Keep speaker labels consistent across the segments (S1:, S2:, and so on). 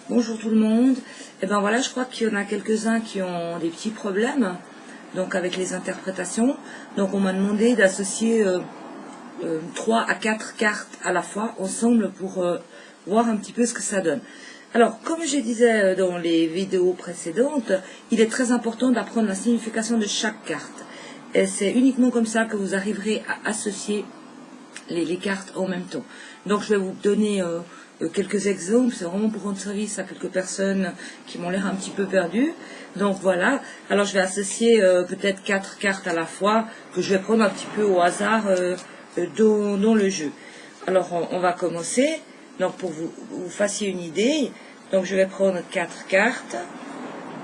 S1: Bonjour tout le monde. Et ben voilà, je crois qu'il y en a quelques-uns qui ont des petits problèmes donc avec les interprétations. Donc on m'a demandé d'associer 3 à 4 cartes à la fois ensemble pour voir un petit peu ce que ça donne. Alors, comme je disais dans les vidéos précédentes, il est très important d'apprendre la signification de chaque carte. Et c'est uniquement comme ça que vous arriverez à associer les cartes en même temps. Donc je vais vous donner quelques exemples, c'est vraiment pour rendre service à quelques personnes qui m'ont l'air un petit peu perdues. Donc voilà, alors je vais associer peut-être 4 cartes à la fois, que je vais prendre un petit peu au hasard dans le jeu. Alors on va commencer, donc pour vous fassiez une idée, donc je vais prendre 4 cartes,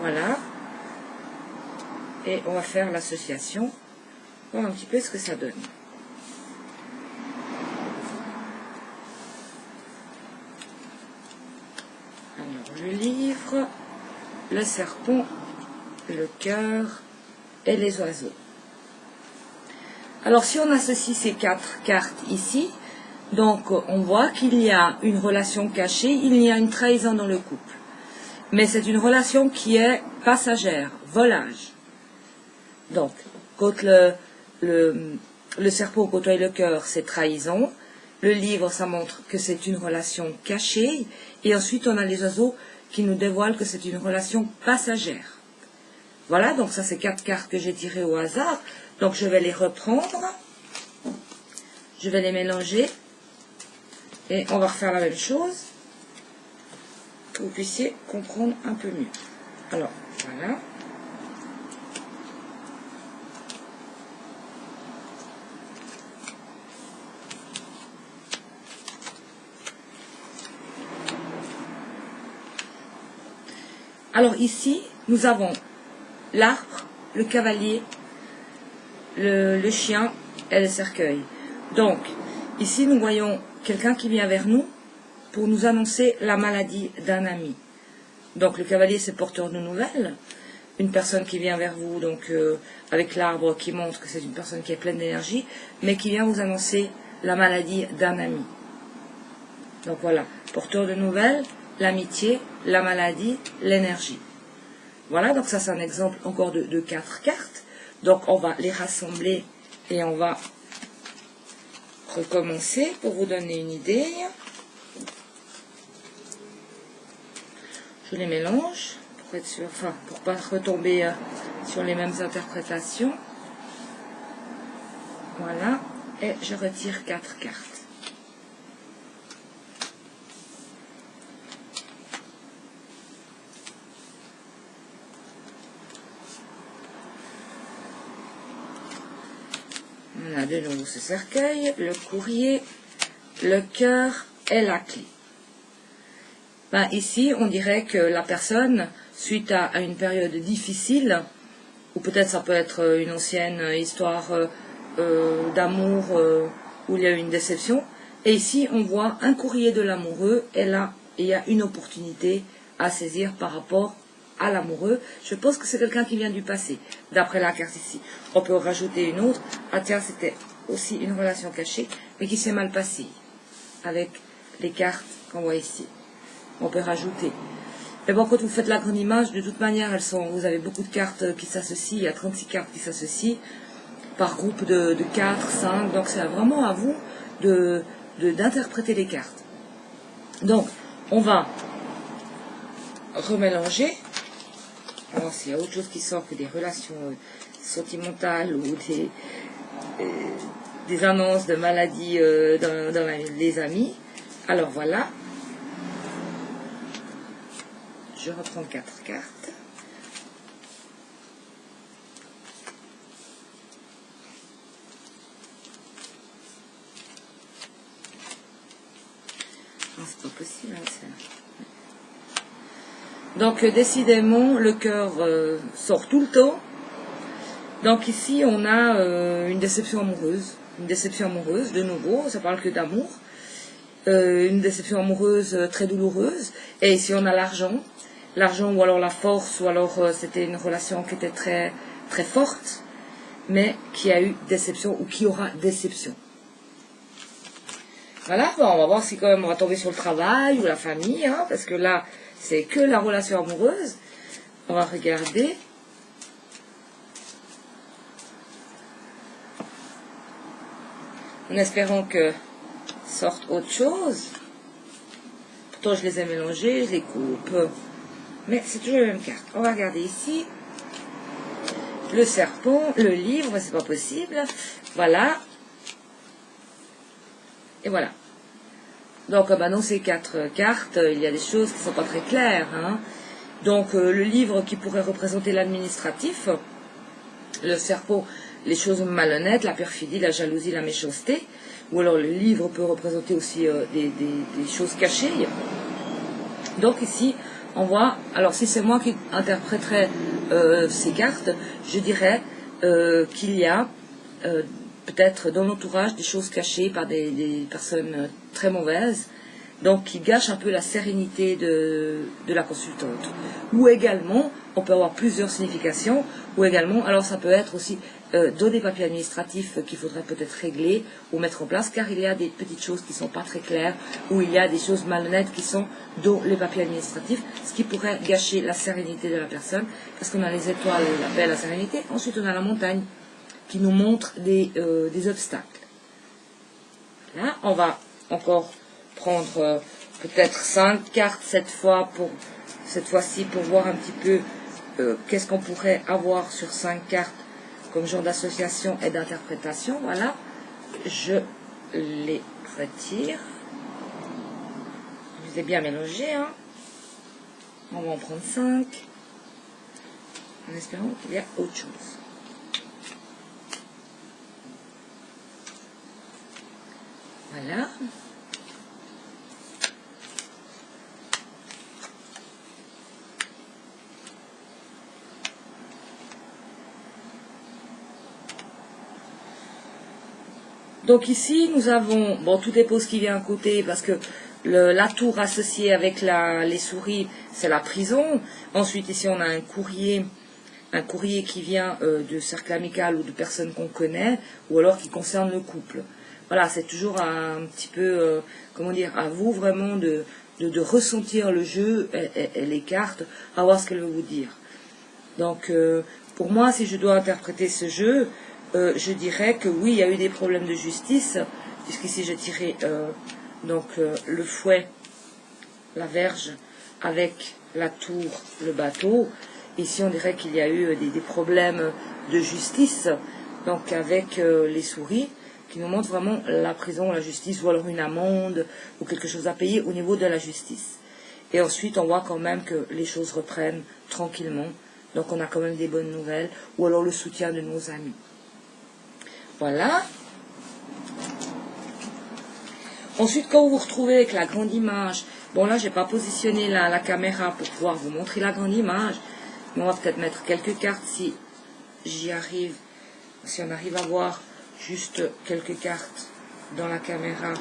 S1: voilà, et on va faire l'association, voir un petit peu ce que ça donne. Alors, le livre, le serpent, le cœur et les oiseaux. Alors, si on associe ces 4 cartes ici, donc on voit qu'il y a une relation cachée, il y a une trahison dans le couple. Mais c'est une relation qui est passagère, volage. Donc, quand le serpent côtoie le cœur, c'est trahison. Le livre, ça montre que c'est une relation cachée. Et ensuite, on a les oiseaux qui nous dévoilent que c'est une relation passagère. Voilà, donc ça, c'est 4 cartes que j'ai tirées au hasard. Donc, je vais les reprendre. Je vais les mélanger. Et on va refaire la même chose. Pour que vous puissiez comprendre un peu mieux. Alors, voilà. Alors ici, nous avons l'arbre, le cavalier, le chien et le cercueil. Donc, ici, nous voyons quelqu'un qui vient vers nous pour nous annoncer la maladie d'un ami. Donc, le cavalier, c'est porteur de nouvelles. Une personne qui vient vers vous, donc avec l'arbre qui montre que c'est une personne qui est pleine d'énergie, mais qui vient vous annoncer la maladie d'un ami. Donc voilà, porteur de nouvelles, l'amitié, la maladie, l'énergie. Voilà, donc ça c'est un exemple encore de 4 cartes. Donc on va les rassembler et on va recommencer pour vous donner une idée. Je les mélange pour être sûr, enfin pour pas retomber sur les mêmes interprétations. Voilà, et je retire 4 cartes. On a de nouveau ce cercueil, le courrier, le cœur et la clé. Ben, ici, on dirait que la personne, suite à une période difficile, ou peut-être ça peut être une ancienne histoire d'amour où il y a eu une déception, et ici on voit un courrier de l'amoureux, et là il y a une opportunité à saisir par rapport à l'amoureux. Je pense que c'est quelqu'un qui vient du passé, d'après la carte ici. On peut rajouter une autre. Ah tiens, c'était aussi une relation cachée, mais qui s'est mal passée, avec les cartes qu'on voit ici. On peut rajouter. Mais bon, quand vous faites la grande image, de toute manière, vous avez beaucoup de cartes qui s'associent, il y a 36 cartes qui s'associent, par groupe de 4, 5, donc c'est vraiment à vous d'interpréter les cartes. Donc, on va remélanger. Alors, s'il y a autre chose qui sort que des relations sentimentales ou des annonces de maladies dans les amis. Alors voilà. Je reprends 4 cartes. Non, c'est pas possible. Donc, décidément, le cœur sort tout le temps. Donc ici, on a une déception amoureuse. Une déception amoureuse, de nouveau, ça parle que d'amour. Une déception amoureuse très douloureuse. Et ici, on a l'argent. L'argent ou alors la force, ou alors c'était une relation qui était très, très forte, mais qui a eu déception ou qui aura déception. Voilà, bon, on va voir si quand même on va tomber sur le travail ou la famille, hein, parce que là, c'est que la relation amoureuse. On va regarder. En espérant que sorte autre chose. Pourtant, je les ai mélangés, je les coupe. Mais c'est toujours la même carte. On va regarder ici. Le serpent, le livre, c'est pas possible. Voilà. Et voilà. Donc, dans ces 4 cartes, il y a des choses qui ne sont pas très claires. Hein. Donc, le livre qui pourrait représenter l'administratif, le serpent, les choses malhonnêtes, la perfidie, la jalousie, la méchanceté. Ou alors, le livre peut représenter aussi des choses cachées. Donc, ici, on voit, alors si c'est moi qui interpréterais ces cartes, je dirais qu'il y a peut-être dans l'entourage des choses cachées par des personnes très mauvaises, donc qui gâchent un peu la sérénité de la consultante. Ou également, on peut avoir plusieurs significations, ou également, alors ça peut être aussi dans des papiers administratifs qu'il faudrait peut-être régler ou mettre en place, car il y a des petites choses qui ne sont pas très claires, ou il y a des choses malhonnêtes qui sont dans les papiers administratifs, ce qui pourrait gâcher la sérénité de la personne, parce qu'on a les étoiles, la paix, la sérénité, ensuite on a la montagne, qui nous montre des obstacles. Là, on va encore prendre peut-être 5 cartes cette fois-ci pour voir un petit peu qu'est-ce qu'on pourrait avoir sur 5 cartes comme genre d'association et d'interprétation. Voilà, je les retire. Je les ai bien mélangés. Hein. On va en prendre 5 en espérant qu'il y a autre chose. Voilà. Donc ici, nous avons, bon, tout dépend ce qui vient à côté, parce que la tour associée avec les souris, c'est la prison. Ensuite, ici, on a un courrier qui vient de cercle amical ou de personnes qu'on connaît, ou alors qui concerne le couple. Voilà, c'est toujours un petit peu, comment dire, à vous vraiment de ressentir le jeu et les cartes, à voir ce qu'elles veulent vous dire. Donc, pour moi, si je dois interpréter ce jeu, je dirais que oui, il y a eu des problèmes de justice, puisqu'ici j'ai tiré le fouet, la verge, avec la tour, le bateau. Ici, on dirait qu'il y a eu des problèmes de justice, donc avec les souris, qui nous montrent vraiment la prison, la justice, ou alors une amende, ou quelque chose à payer au niveau de la justice. Et ensuite, on voit quand même que les choses reprennent tranquillement, donc on a quand même des bonnes nouvelles, ou alors le soutien de nos amis. Voilà. Ensuite, quand vous vous retrouvez avec la grande image, bon là, j'ai pas positionné la caméra pour pouvoir vous montrer la grande image, mais on va peut-être mettre quelques cartes si j'y arrive, si on arrive à voir juste quelques cartes dans la caméra.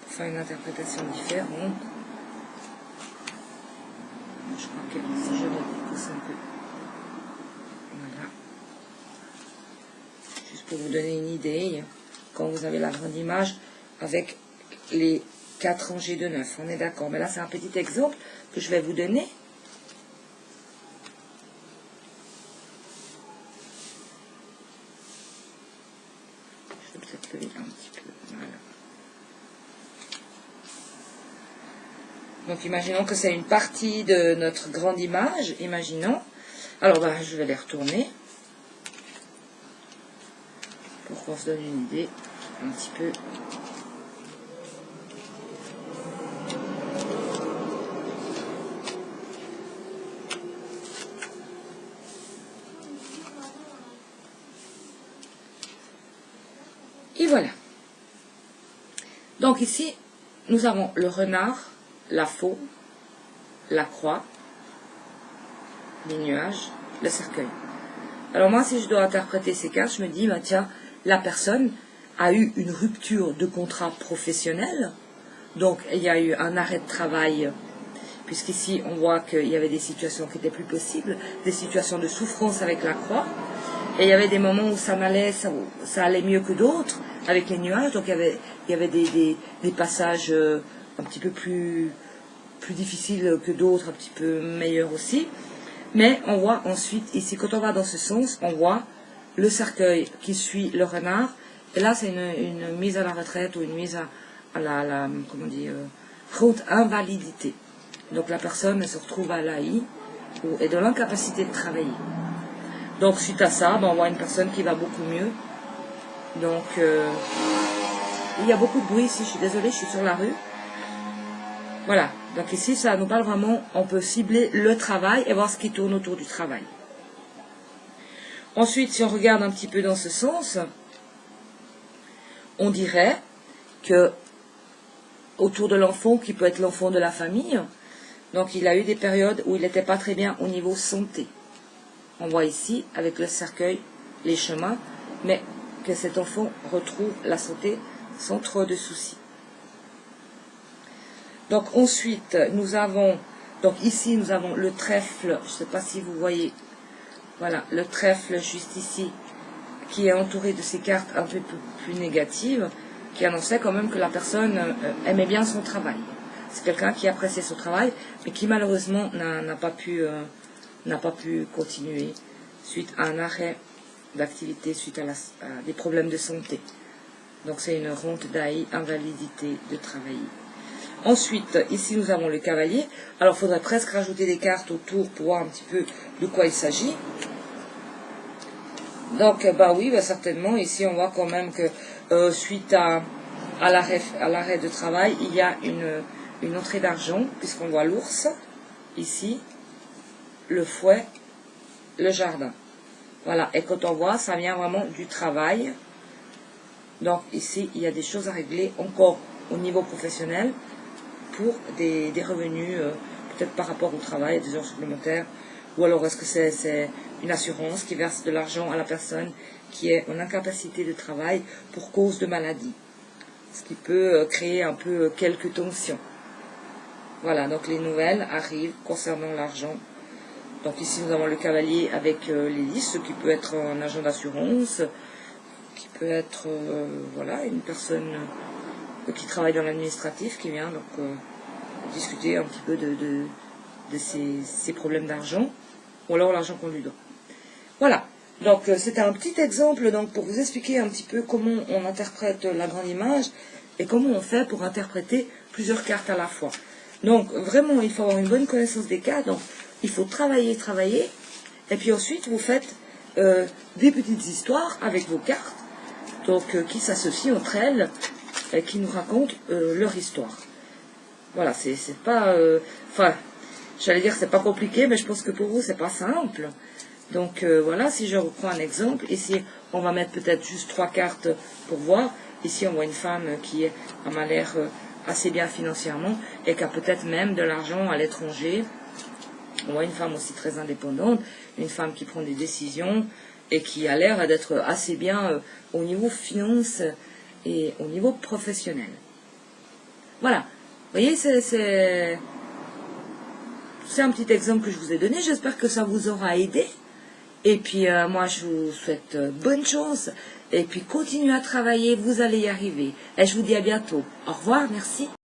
S1: Pour faire une interprétation différente. Je crois que si je repousse un peu. Voilà. Juste pour vous donner une idée, quand vous avez la grande image avec les 4 rangées de 9, on est d'accord. Mais là, c'est un petit exemple que je vais vous donner. Je vais peut-être lever un petit peu. Voilà. Donc, imaginons que c'est une partie de notre grande image. Imaginons. Alors, je vais les retourner. Pour qu'on se donne une idée un petit peu. Et voilà. Donc ici, nous avons le renard, la faux, la croix, les nuages, le cercueil. Alors moi, si je dois interpréter ces cartes, je me dis, tiens, la personne a eu une rupture de contrat professionnel, donc il y a eu un arrêt de travail, puisqu'ici on voit qu'il y avait des situations qui n'étaient plus possibles, des situations de souffrance avec la croix, Et il y avait des moments où ça allait mieux que d'autres avec les nuages. Donc il y avait des passages un petit peu plus difficiles que d'autres, un petit peu meilleurs aussi. Mais on voit ensuite ici, quand on va dans ce sens, on voit le cercueil qui suit le renard. Et là, c'est une mise à la retraite ou une mise à la comment on dit, haute invalidité. Donc la personne se retrouve à l'AI ou est dans l'incapacité de travailler. Donc suite à ça, on voit une personne qui va beaucoup mieux. Donc il y a beaucoup de bruit ici, je suis désolée, je suis sur la rue. Voilà, donc ici ça nous parle vraiment, on peut cibler le travail et voir ce qui tourne autour du travail. Ensuite, si on regarde un petit peu dans ce sens, on dirait que autour de l'enfant, qui peut être l'enfant de la famille, donc il a eu des périodes où il n'était pas très bien au niveau santé. On voit ici, avec le cercueil, les chemins, mais que cet enfant retrouve la santé sans trop de soucis. Donc ensuite, nous avons, donc ici nous avons le trèfle, je ne sais pas si vous voyez, voilà, le trèfle juste ici, qui est entouré de ces cartes un peu plus négatives, qui annonçait quand même que la personne aimait bien son travail. C'est quelqu'un qui appréciait son travail, mais qui malheureusement n'a pas pu continuer suite à un arrêt d'activité, suite à des problèmes de santé. Donc c'est une rente d'AI, invalidité de travailler. Ensuite, ici nous avons le cavalier. Alors il faudrait presque rajouter des cartes autour pour voir un petit peu de quoi il s'agit. Donc oui, certainement, ici on voit quand même que suite à l'arrêt de travail, il y a une entrée d'argent, puisqu'on voit l'ours, ici, le fouet, le jardin. Voilà, et quand on voit, ça vient vraiment du travail. Donc ici, il y a des choses à régler encore au niveau professionnel pour des revenus, peut-être par rapport au travail, des heures supplémentaires, ou alors est-ce que c'est une assurance qui verse de l'argent à la personne qui est en incapacité de travail pour cause de maladie, ce qui peut créer un peu quelques tensions. Voilà, donc les nouvelles arrivent concernant l'argent. Donc ici nous avons le cavalier avec l'hélice, ce qui peut être un agent d'assurance, qui peut être voilà, une personne qui travaille dans l'administratif, qui vient donc discuter un petit peu de ses problèmes d'argent, ou alors l'argent qu'on lui doit. Voilà, donc c'était un petit exemple donc, pour vous expliquer un petit peu comment on interprète la grande image et comment on fait pour interpréter plusieurs cartes à la fois. Donc vraiment, il faut avoir une bonne connaissance des cartes, donc il faut travailler, et puis ensuite vous faites des petites histoires avec vos cartes, donc qui s'associent entre elles, et qui nous racontent leur histoire. Voilà, c'est pas... Enfin, j'allais dire c'est pas compliqué, mais je pense que pour vous c'est pas simple. Donc voilà, si je reprends un exemple, ici on va mettre peut-être juste 3 cartes pour voir. Ici on voit une femme qui a l'air assez bien financièrement et qui a peut-être même de l'argent à l'étranger. On voit une femme aussi très indépendante, une femme qui prend des décisions et qui a l'air d'être assez bien au niveau finance et au niveau professionnel. Voilà, vous voyez, c'est un petit exemple que je vous ai donné, j'espère que ça vous aura aidé. Et puis moi je vous souhaite bonne chance, et puis continuez à travailler, vous allez y arriver. Et je vous dis à bientôt. Au revoir, merci.